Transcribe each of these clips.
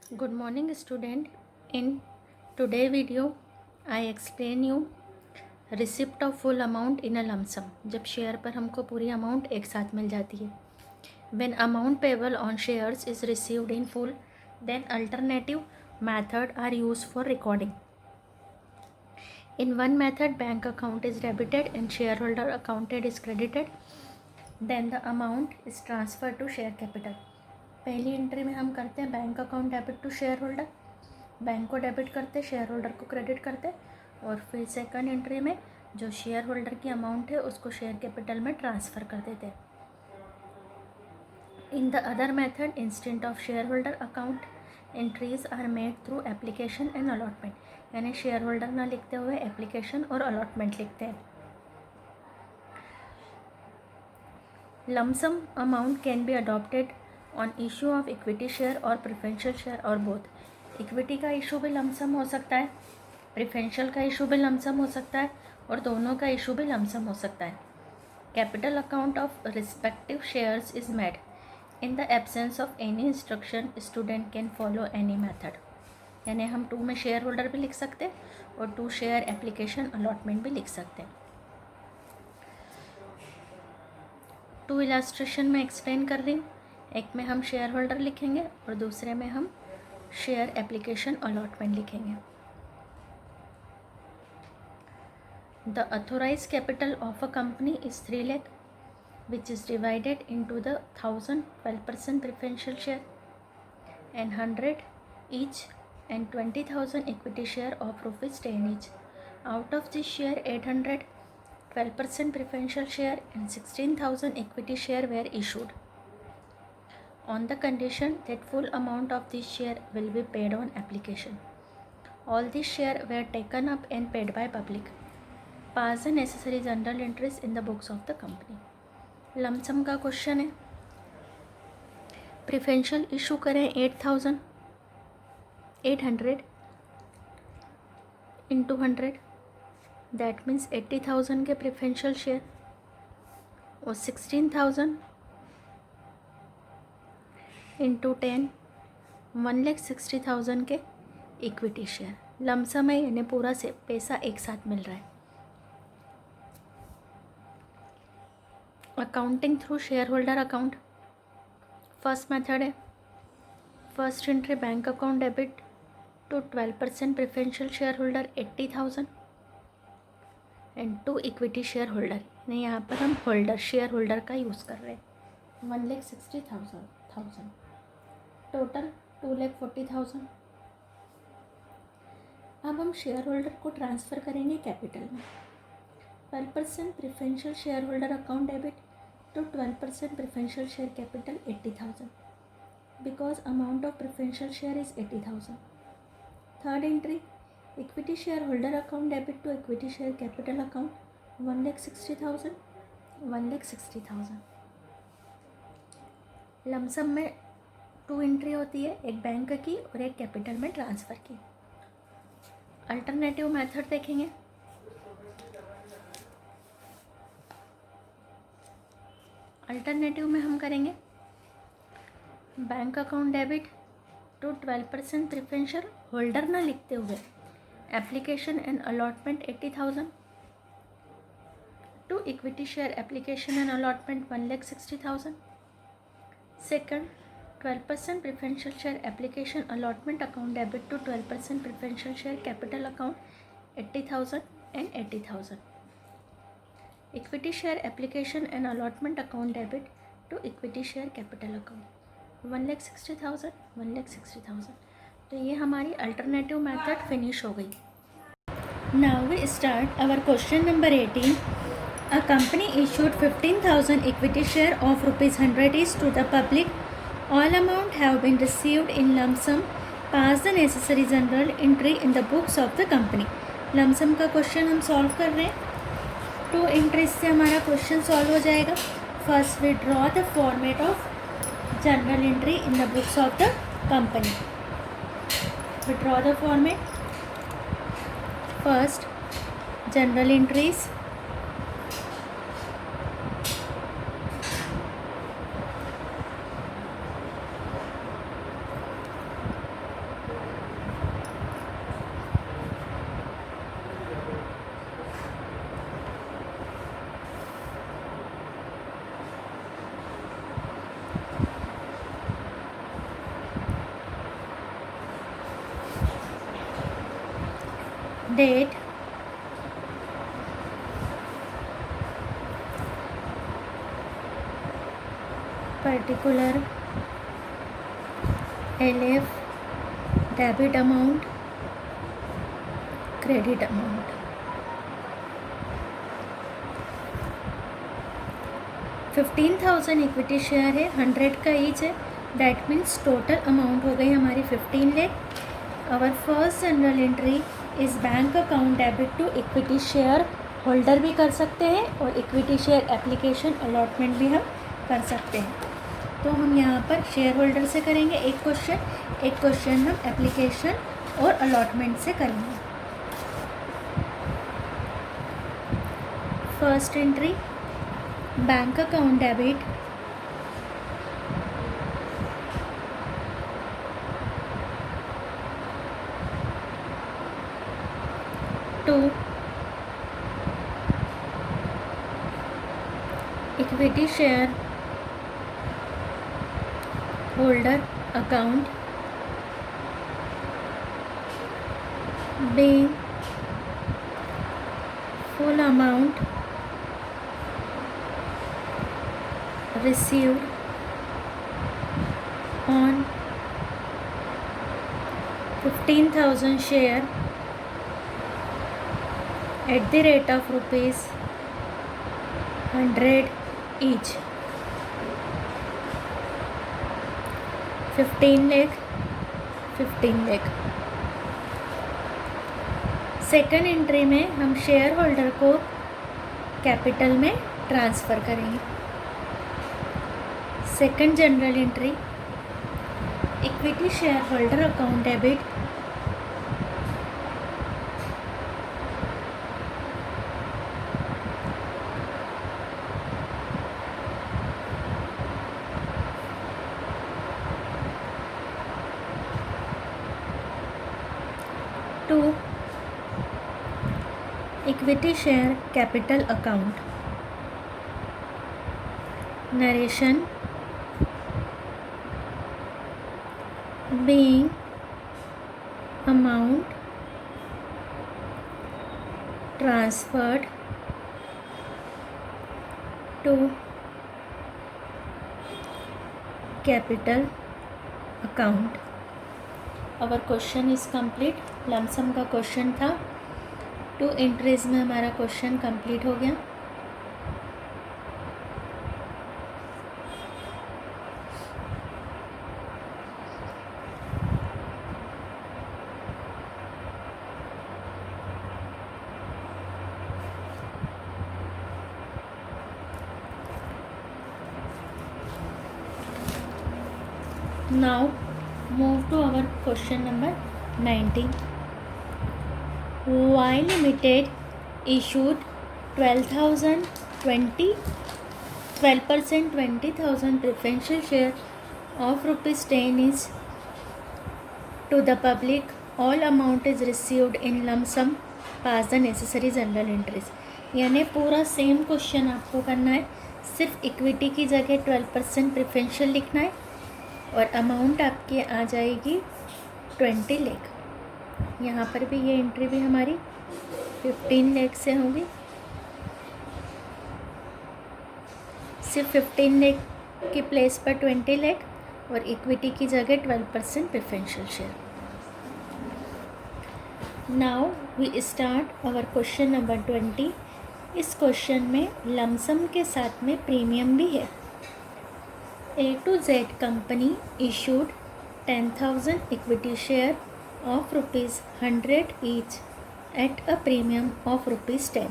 Good morning student. In today video I explain you receipt of full amount in a lump sum. जब share पर हमको पूरी amount एक साथ मिल जाती है. When amount payable on shares is received in full, then alternative method are used for recording. In one method bank account is debited and shareholder accounted is credited. Then the amount is transferred to share capital. पहली entry में हम करते हैं bank account debit to share holder, bank को debit करते, share holder को credit करते, और फिर सेकंड एंट्री में जो शेयर होल्डर की अमाउंट है उसको शेयर कैपिटल में ट्रांसफ़र कर देते हैं. In the other method instant of share holder account entries are made through application and allotment, यानी शेयर होल्डर ना लिखते हुए एप्लीकेशन और अलॉटमेंट लिखते हैं. Lump sum amount can be adopted on issue of equity share और प्रेफरेंशियल शेयर और both. Equity का इशू भी लमसम हो सकता है, प्रेफरेंशियल का इशू भी लमसम हो सकता है, और दोनों का इशू भी लमसम हो सकता है. Capital account of respective shares is made. In the absence of any instruction student can follow any method, यानी हम 2 में शेयर होल्डर भी लिख सकते हैं और 2 शेयर एप्लीकेशन अलॉटमेंट भी लिख सकते हैं. 2 इलास्ट्रेशन में एक्सप्लेन कर रही हूँ. एक में हम शेयर होल्डर लिखेंगे और दूसरे में हम शेयर एप्लीकेशन अलॉटमेंट लिखेंगे. The authorise capital of a company is 3 lakh which is divided into the 1000 12% preferential share and 100 each and 20,000 equity share of ₹10 each. Out of this share 800 12% preferential share and 16,000 equity share were issued on the condition that full amount of this share will be paid on application. All these shares were taken up and paid by public. Pass the necessary journal entries in the books of the company. Lump sum का question है. Preferential issue करें 800 into 100, that means 80,000 के preferential share और 16,000 into 10 1,60,000 के equity share. Lump sum है यानी पूरा से पैसा एक साथ मिल रहा है. Accounting through share holder account. First method है. First entry bank account debit to 12% preferential shareholder 80,000 and 2 equity share holder. यानी यहाँ पर हम होल्डर शेयर होल्डर का यूज़ कर रहे हैं. 1,60,000 टोटल 2,40,000. अब हम शेयर होल्डर को ट्रांसफ़र करेंगे कैपिटल में. 12% preferential share holder account debit to 12% preferential share capital 80,000 because amount of preferential share is 80,000. Third entry equity share holder account debit to equity share capital account 1,60,000. Lump sum में 2 entry होती है, एक bank की और एक capital में transfer की. Alternative method देखेंगे. अल्टरनेटिव में हम करेंगे bank account debit to 12% preferential holder ना लिखते हुए application and allotment 80,000 to equity share application and allotment 1,60,000. Second 12% preferential share application allotment account debit to 12% preferential share capital account 80,000 and 80,000. Equity share application and allotment account debit to equity share capital account 1,60,000. तो ये हमारी alternative method finish हो गई. Now we start our question number 18. A company issued 15,000 equity share of ₹100 each to the public. All amount have been received in lump sum. Pass the necessary journal entry in the books of the company. Lump sum का question हम solve कर रहे हैं. 2 entries से हमारा question solve हो जाएगा. First we draw the format of journal entry in the books of the company. We draw the format. First journal entries. date, particular LF, debit amount, credit amount. 15,000 equity share है, 100 का each है, that means total amount हो गई हमारी 15 lakh. Our first journal entry इस bank account debit to equity share holder भी कर सकते हैं और इक्विटी शेयर एप्लीकेशन अलॉटमेंट भी हम कर सकते हैं। तो हम यहाँ पर शेयर होल्डर से करेंगे एक क्वेश्चन हम एप्लीकेशन और अलॉटमेंट से करेंगे। First entry bank account debit to equity share holder account being full amount received on 15,000 share at the rate of rupees 100 each. 15 lakh. Second entry में हम शेयर होल्डर को कैपिटल में ट्रांसफ़र करेंगे। Second general entry equity share holder account debit to equity share capital account. Narration being amount transferred to capital account. Our question is complete. Lump sum का question था, 2 entries में हमारा question complete हो गया। Now move to our question number 19. Y Limited issued 12% 20,000 preferential share of rupees 10 each to the public. All amount is received in lump sum. Pass the necessary journal entries. यानी पूरा same question आपको करना है, सिर्फ equity की जगह 12% preferential लिखना है और अमाउंट आपकी आ जाएगी 20 लाख। यहाँ पर भी ये एंट्री भी हमारी 15 लाख से होगी। सिर्फ 15 लाख की प्लेस पर 20 लाख और इक्विटी की जगह 12% preferential share. Now we start our question number 20। इस क्वेश्चन में लमसम के साथ में प्रीमियम भी है। A to Z company issued 10,000 equity share of rupees 100 each at a premium of rupees 10.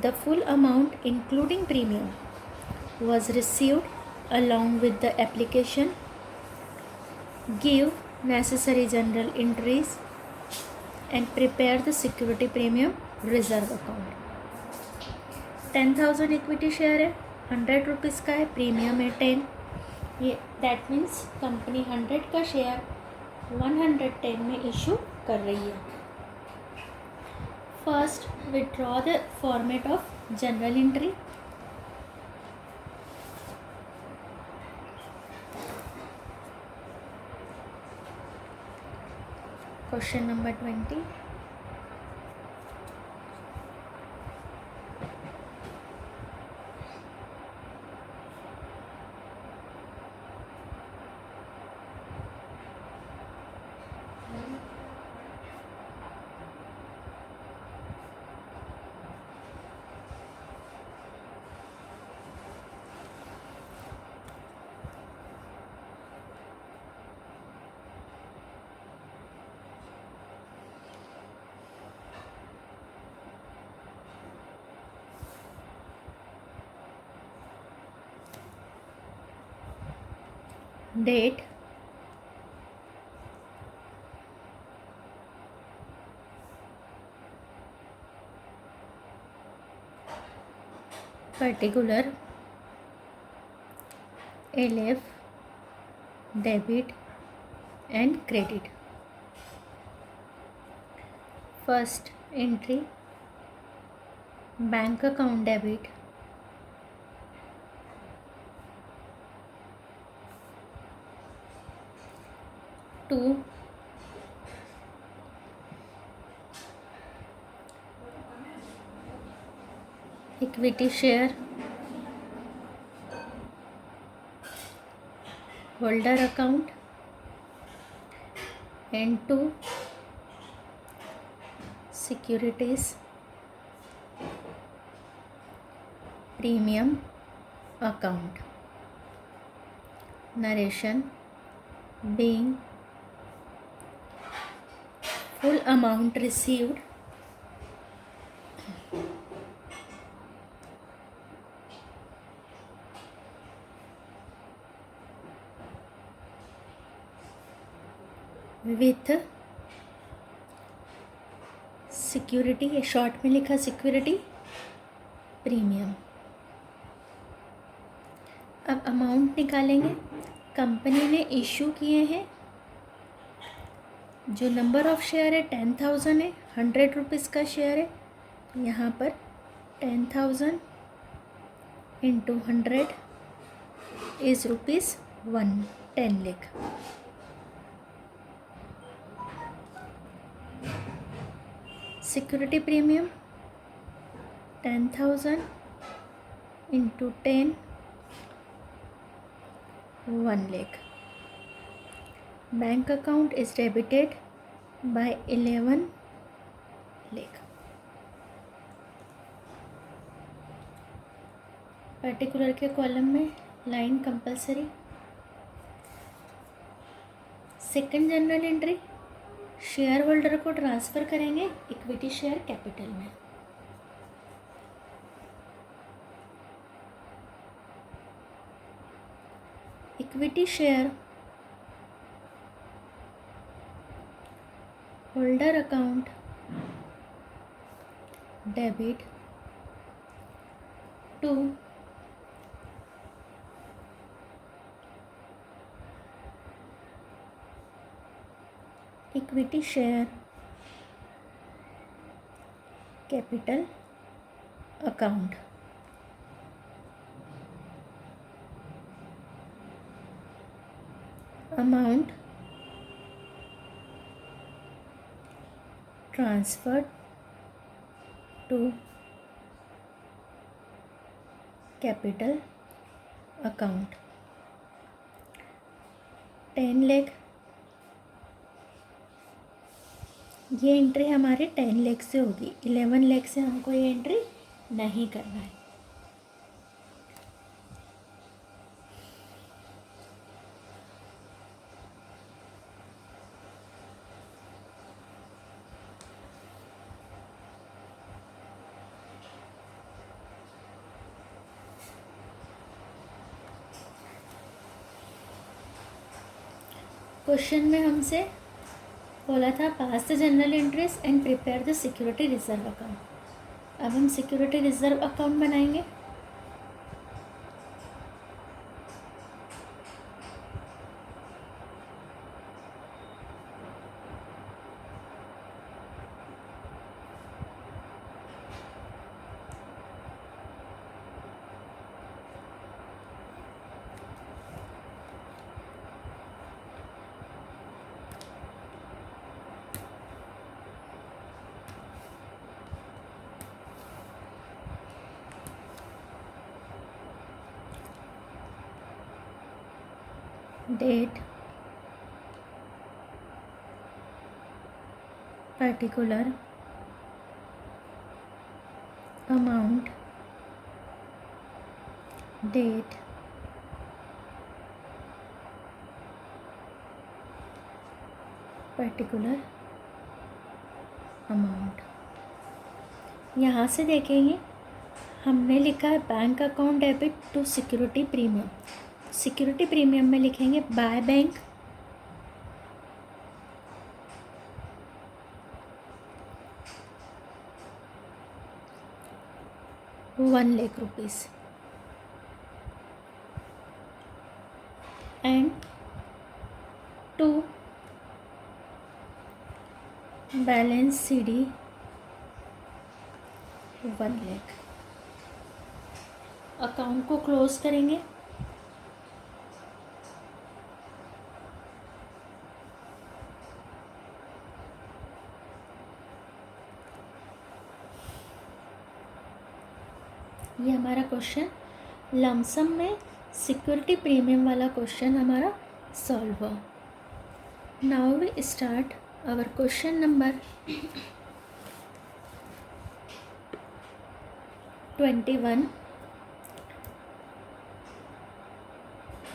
The full amount including premium was received along with the application. Give necessary journal entries and prepare the security premium reserve account. 10,000 equity share है, 100 rupees का है, premium है 10। ये that means company 100 का share 110 में issue कर रही है। First withdraw the format of general entry. Question number 20। Date, particular, LF, debit and credit. First entry, bank account debit, to equity share, holder account, and to securities premium account. Narration: being full amount received with security, ये short में लिखा security premium. अब amount निकालेंगे. Company ने issue किए हैं, जो number of share है 10,000 है, 100 रुपीज़ का शेयर है. यहाँ पर 10,000 into 100 is ₹1, 10 lakh. Security premium 10,000 into 10, 1 lakh. Bank account is debited by 11 lakh. Particular के कॉलम में line compulsory. Second general entry, share holder को ट्रांसफ़र करेंगे इक्विटी शेयर कैपिटल में. Equity share holder account debit to equity share capital account. Amount transferred to capital account 10 lakh. ये entry हमारे 10 लाख से होगी. 11 लाख से हमको ये एंट्री नहीं करना है. क्वेश्चन में हमसे बोला था pass the journal entries and prepare the security reserve account. अब हम सिक्योरिटी रिजर्व अकाउंट बनाएंगे. Date, particular, amount, date, particular, amount. यहाँ से देखेंगे हमने लिखा है bank account debit to security premium. Security premium में लिखेंगे by bank 1 lakh rupees and 2 balance CD 1 lakh। Account को क्लोज करेंगे। ये हमारा क्वेश्चन लमसम में सिक्योरिटी प्रीमियम वाला क्वेश्चन हमारा सॉल्व हुआ। Now we start our question number 21।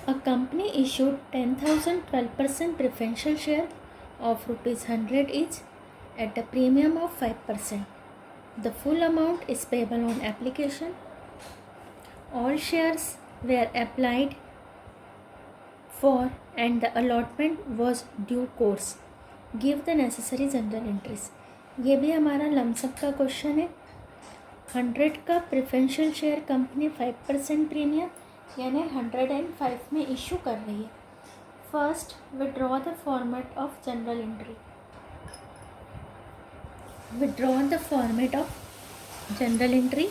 A company issued 10,000 12% preferential share of rupees 100 each at a premium of 5%. The full amount is payable on application. All shares were applied for and the allotment was due course. Give the necessary journal entries. ये भी हमारा lump sum का question है। 100 का preferential share company 5% premium यानी 105 में issue कर रही है। First withdraw the format of general entry. Withdraw the format of general entry.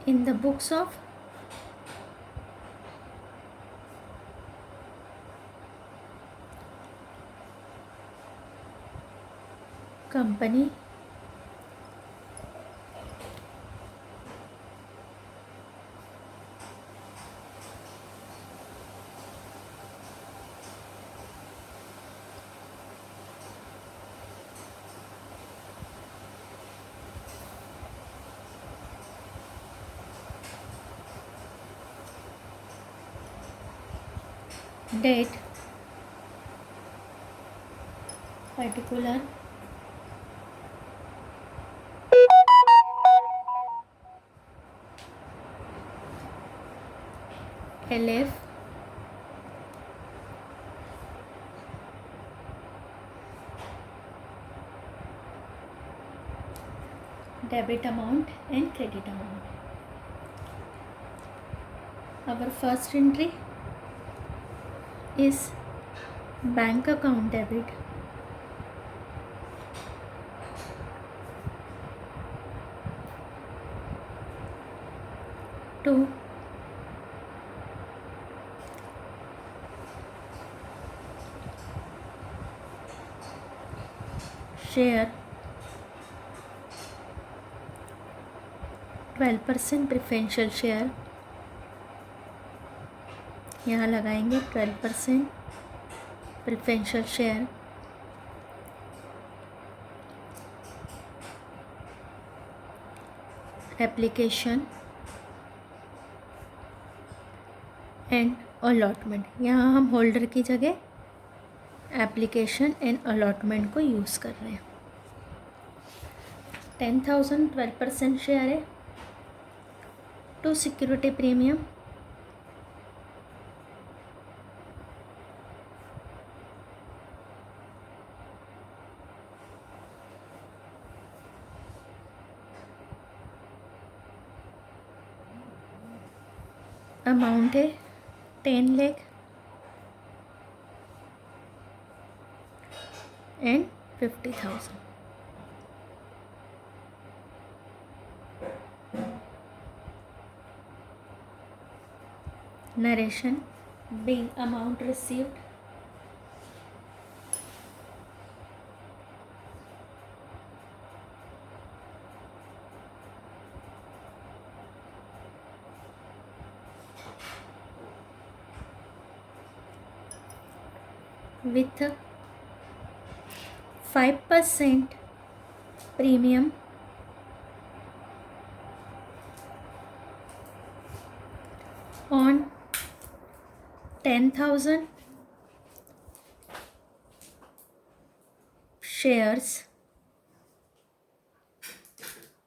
In the books of company date particular LF debit amount and credit amount. Our first entry is bank account debit to share 12% preferential share. यहाँ लगाएंगे 12% preferential share application and allotment. यहाँ हम holder की जगह application and allotment को use कर रहे हैं। 10,000 12% शेयर है टू सिक्योरिटी प्रीमियम अमाउंट है 10 lakh and 50,000। narration being amount received with 5% premium on 10,000 shares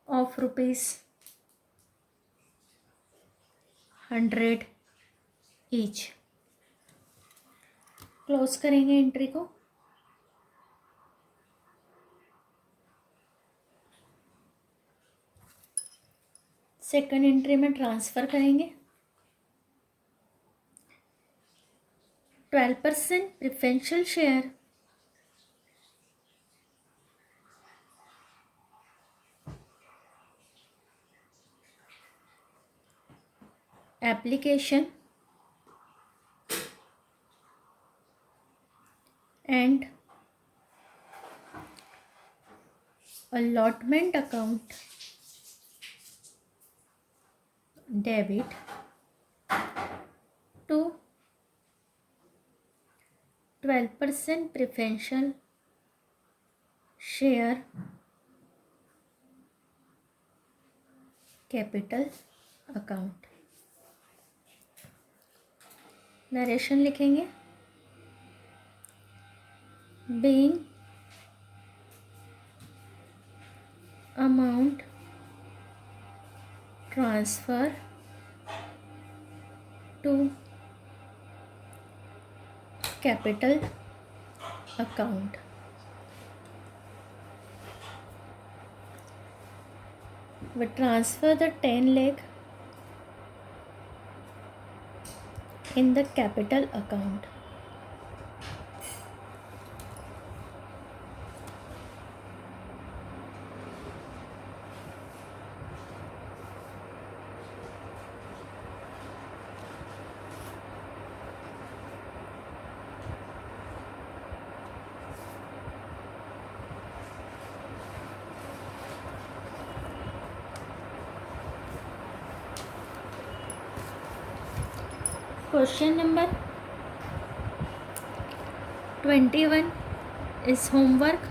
of rupees 100 each. Close करेंगे एंट्री को. सेकंड एंट्री में ट्रांसफ़र करेंगे. 12% preferential share application and allotment account debit to 12% preferential share capital account. Narration लिखेंगे. being amount transfer to capital account. We transfer the 10 lakh in the capital account. Question number 21 is homework.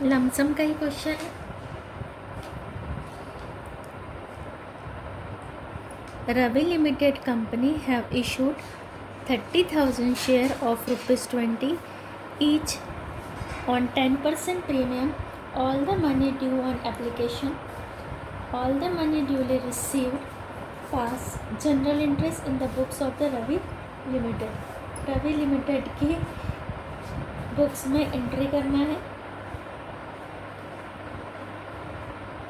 Lump sum का ही question है. Ravi Limited Company have issued 30,000 share of rupees 20 each on 10% premium. All the money due on application. All the money duly received pass general interest in the books of the Ravi Limited. Ravi Limited की books में entry करना है.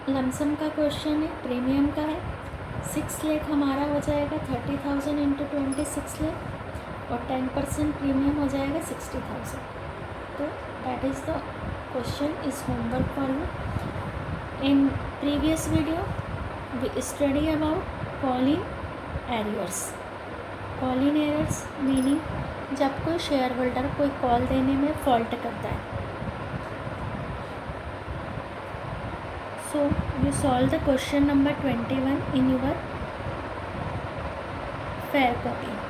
Lump sum का question है, premium का है. 6 लाख हमारा हो जाएगा 30,000 इंटू 26 लाख और 10% प्रीमियम हो जाएगा 60,000. तो that is the question is homework for you. In previous video we study about calling errors. Calling errors meaning जब कोई शेयर होल्डर कोई कॉल देने में फॉल्ट करता है. So you solve the question number 21 in your fair copy.